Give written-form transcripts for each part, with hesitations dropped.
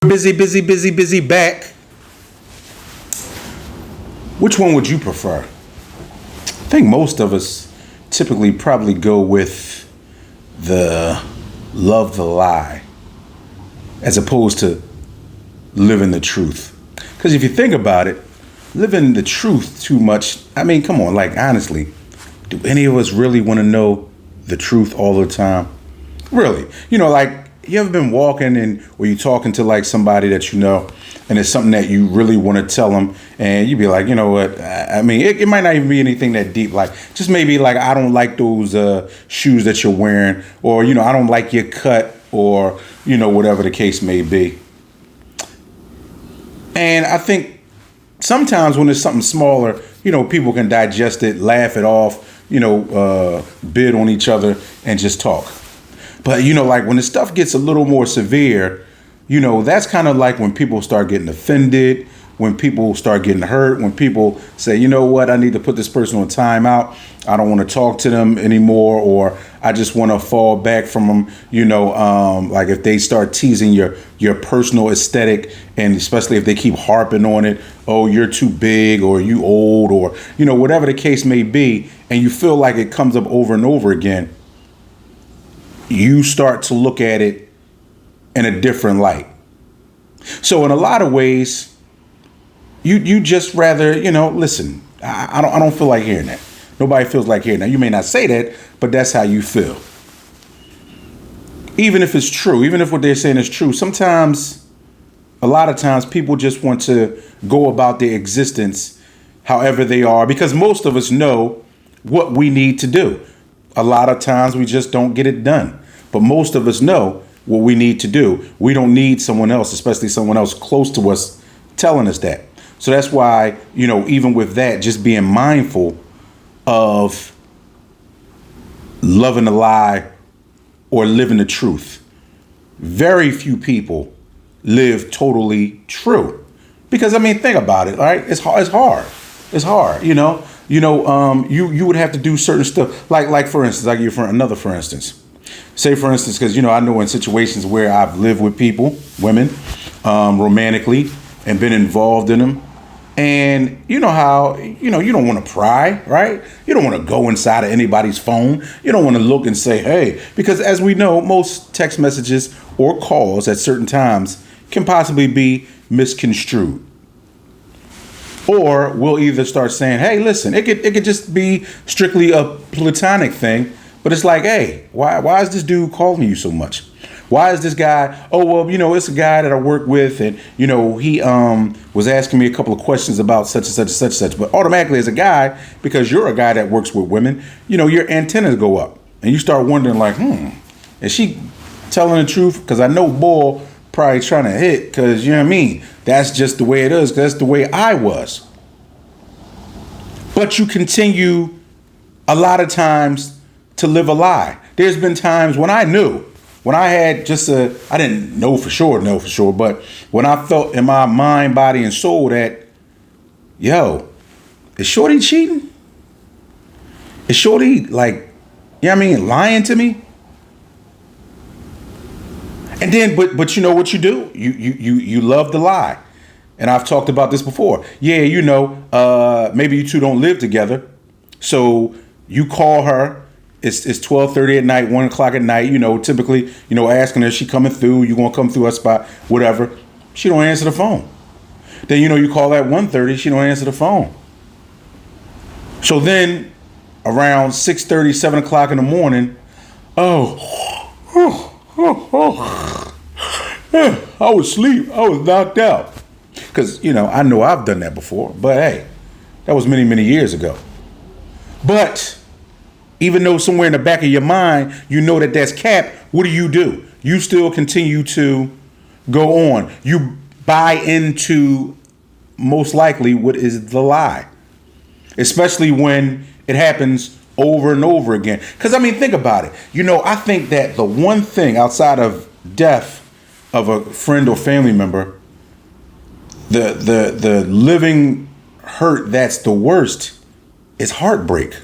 Busy back. Which one would you prefer? I think most of us typically probably go with the love the lie as opposed to living the truth. Because if you think about it, living the truth too much, I mean, come on, like honestly, do any of us really want to know the truth all the time? Really? You know, like you ever been walking or you talking to like somebody that you know and it's something that you really want to tell them and you be like, you know what? I mean, it might not even be anything that deep. Like just maybe like, I don't like those shoes that you're wearing, or, you know, I don't like your cut, or, you know, whatever the case may be. And I think sometimes when it's something smaller, you know, people can digest it, laugh it off, you know, bid on each other and just talk. But, you know, like when the stuff gets a little more severe, you know, that's kind of like when people start getting offended, when people start getting hurt, when people say, you know what, I need to put this person on timeout. I don't want to talk to them anymore, or I just want to fall back from them. You know, like if they start teasing your personal aesthetic, and especially if they keep harping on it, oh, you're too big, or you old, or, you know, whatever the case may be, and you feel like it comes up over and over again, you start to look at it in a different light. So in a lot of ways, you just rather, you know, listen, I don't feel like hearing that. Nobody feels like hearing that. You may not say that, but that's how you feel. Even if it's true, even if what they're saying is true, sometimes, a lot of times people just want to go about their existence however they are, because most of us know what we need to do. A lot of times we just don't get it done, but most of us know what we need to do. We don't need someone else, especially someone else close to us, telling us that. So that's why, you know, even with that, just being mindful of loving the lie or living the truth. Very few people live totally true, because I mean, think about it, right? It's hard. It's hard. You would have to do certain stuff. Like for instance, I give you another for instance. Say for instance, because, you know, I know in situations where I've lived with people, women, romantically, and been involved in them. And you know how, you know, you don't want to pry, right? You don't want to go inside of anybody's phone. You don't want to look and say, hey, because as we know, most text messages or calls at certain times can possibly be misconstrued. Or we'll either start saying, hey, listen, it could just be strictly a platonic thing. But it's like, hey, why is this dude calling you so much? Why is this guy? Oh, well, you know, it's a guy that I work with, and, you know, he was asking me a couple of questions about such and such and such and such. But automatically, as a guy, because you're a guy that works with women, you know, your antennas go up, and you start wondering, like, is she telling the truth? Because I know Bull probably trying to hit, because, you know what I mean? That's just the way it is, because that's the way I was. But you continue a lot of times to live a lie. There's been times when I knew, when I had I didn't know for sure, but when I felt in my mind, body, and soul that, yo, is Shorty cheating? Is Shorty, like, you know what I mean, lying to me? And then, but you know what you do? You love the lie. And I've talked about this before. Yeah, you know, maybe you two don't live together. So you call her. It's 12:30 at night, 1 o'clock at night, you know, typically, you know, asking her, is she coming through? You gonna come through her spot, whatever. She don't answer the phone. Then, you know, you call at 1:30, she don't answer the phone. So then around 6:30, 7 o'clock in the morning, I was asleep. I was knocked out. Because, you know I've done that before, but hey, that was many, many years ago. But even though somewhere in the back of your mind, you know that that's cap, what do? You still continue to go on. You buy into, most likely, what is the lie. Especially when it happens over and over again. Because, I mean, think about it. You know, I think that the one thing outside of death of a friend or family member, the living hurt that's the worst is heartbreak.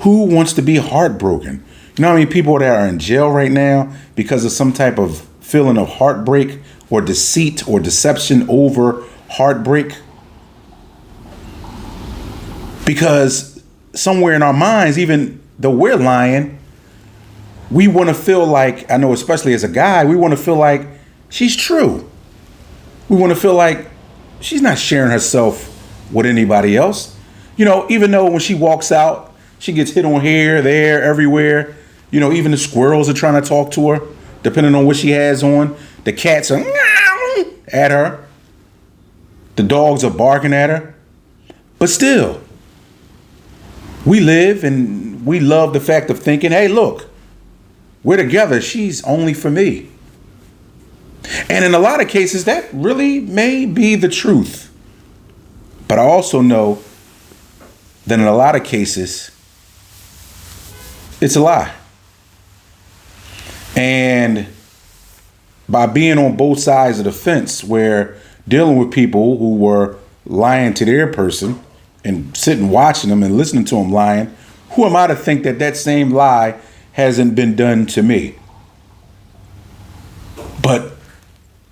Who wants to be heartbroken? You know how many people that are in jail right now because of some type of feeling of heartbreak or deceit or deception over heartbreak? Because somewhere in our minds, even though we're lying, we want to feel like, I know especially as a guy, we want to feel like she's true. We want to feel like she's not sharing herself with anybody else. You know, even though when she walks out, she gets hit on here, there, everywhere. You know, even the squirrels are trying to talk to her, depending on what she has on. The cats are at her. The dogs are barking at her. But still, we live and we love the fact of thinking, hey, look, we're together. She's only for me. And in a lot of cases, that really may be the truth. But I also know that in a lot of cases, it's a lie. And by being on both sides of the fence, where dealing with people who were lying to their person and sitting watching them and listening to them lying, who am I to think that that same lie hasn't been done to me? But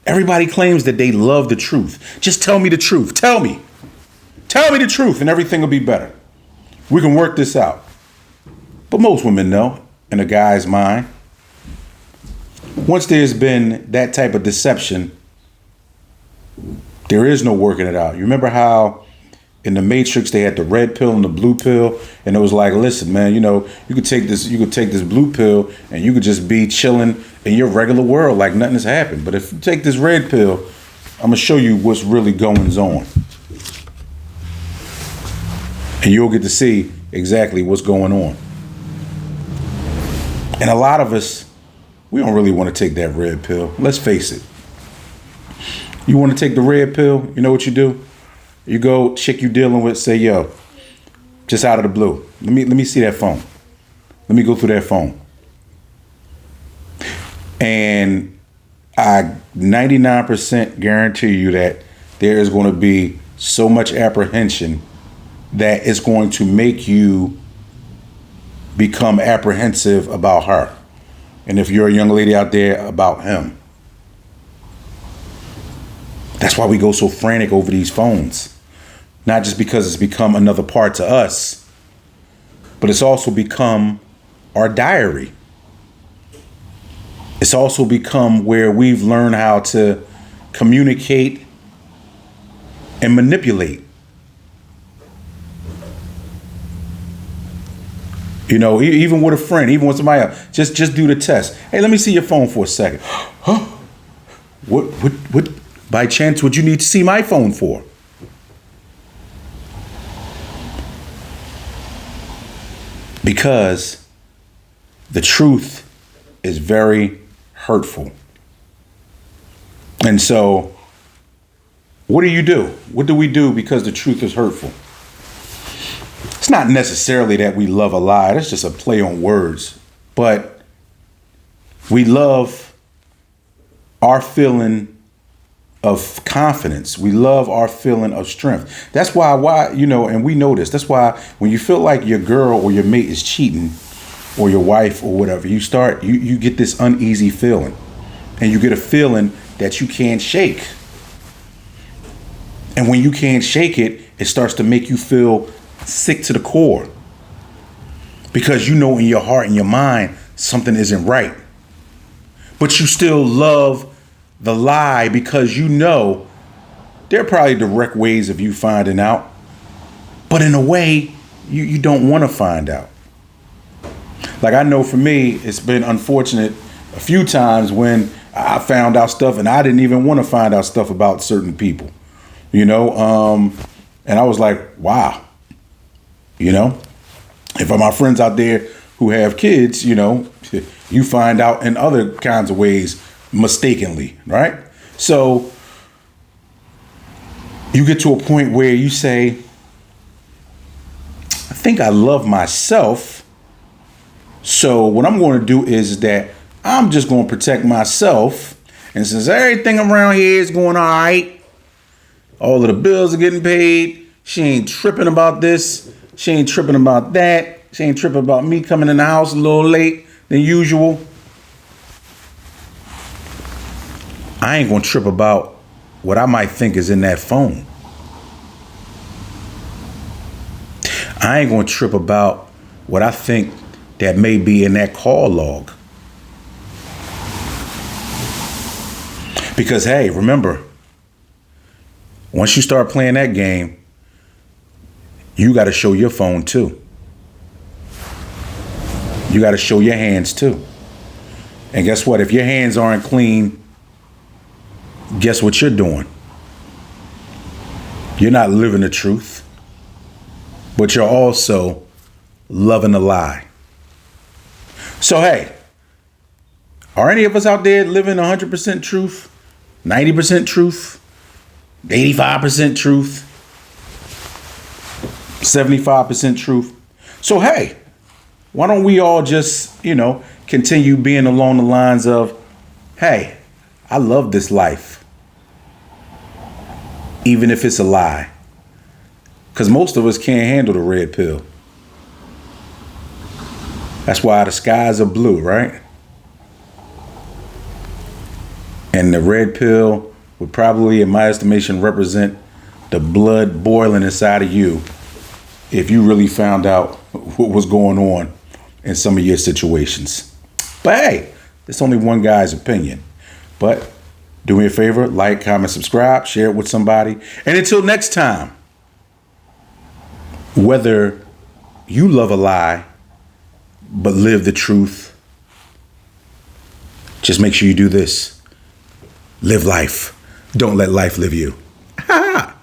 everybody claims that they love the truth. Just tell me the truth. Tell me. Tell me the truth and everything will be better. We can work this out. But most women know, in a guy's mind, once there's been that type of deception, there is no working it out. You remember how in the Matrix they had the red pill and the blue pill, and it was like, listen, man, you know, you could take this blue pill and you could just be chilling in your regular world like nothing has happened. But if you take this red pill, I'm gonna show you what's really going on. And you'll get to see exactly what's going on. And a lot of us, we don't really want to take that red pill. Let's face it. You want to take the red pill, you know what you do? You go, chick you dealing with, say, yo, just out of the blue, let me see that phone. Let me go through that phone. And I 99% guarantee you that there is going to be so much apprehension that it's going to make you become apprehensive about her. And if you're a young lady out there, about him. That's why we go so frantic over these phones. Not just because it's become another part to us, but it's also become our diary. It's also become where we've learned how to communicate and manipulate. You know, even with a friend, even with somebody else, just do the test. Hey, let me see your phone for a second. Huh? What, by chance, would you need to see my phone for? Because the truth is very hurtful. And so, what do? What do we do because the truth is hurtful? It's not necessarily that we love a lie. That's just a play on words. But we love our feeling of confidence. We love our feeling of strength. That's why, you know, and we know this. That's why when you feel like your girl or your mate is cheating, or your wife or whatever, you get this uneasy feeling. And you get a feeling that you can't shake. And when you can't shake it, it starts to make you feel sick to the core, because you know in your heart and your mind something isn't right, but you still love the lie because you know there are probably direct ways of you finding out, but in a way you don't want to find out. Like, I know for me, it's been unfortunate a few times when I found out stuff and I didn't even want to find out stuff about certain people, you know, and I was like, wow. You know, if my friends out there who have kids, you know, you find out in other kinds of ways mistakenly, right? So you get to a point where you say, I think I love myself. So what I'm going to do is that I'm just going to protect myself. And since everything around here is going all right, all of the bills are getting paid, she ain't tripping about this. She ain't tripping about that. She ain't tripping about me coming in the house a little late than usual. I ain't gonna trip about what I might think is in that phone. I ain't gonna trip about what I think that may be in that call log. Because hey, remember, once you start playing that game, you got to show your phone too. You got to show your hands too. And guess what? If your hands aren't clean, guess what you're doing? You're not living the truth, but you're also loving a lie. So hey, are any of us out there living 100% truth, 90% truth, 85% truth, 75% truth? So hey, why don't we all just, continue being along the lines of, hey, I love this life, even if it's a lie. Because most of us can't handle the red pill. That's why the skies are blue, right? And the red pill would probably, in my estimation, represent the blood boiling inside of you if you really found out what was going on in some of your situations. But hey, it's only one guy's opinion. But do me a favor, like, comment, subscribe, share it with somebody. And until next time, whether you love a lie but live the truth, just make sure you do this. Live life. Don't let life live you. Ha!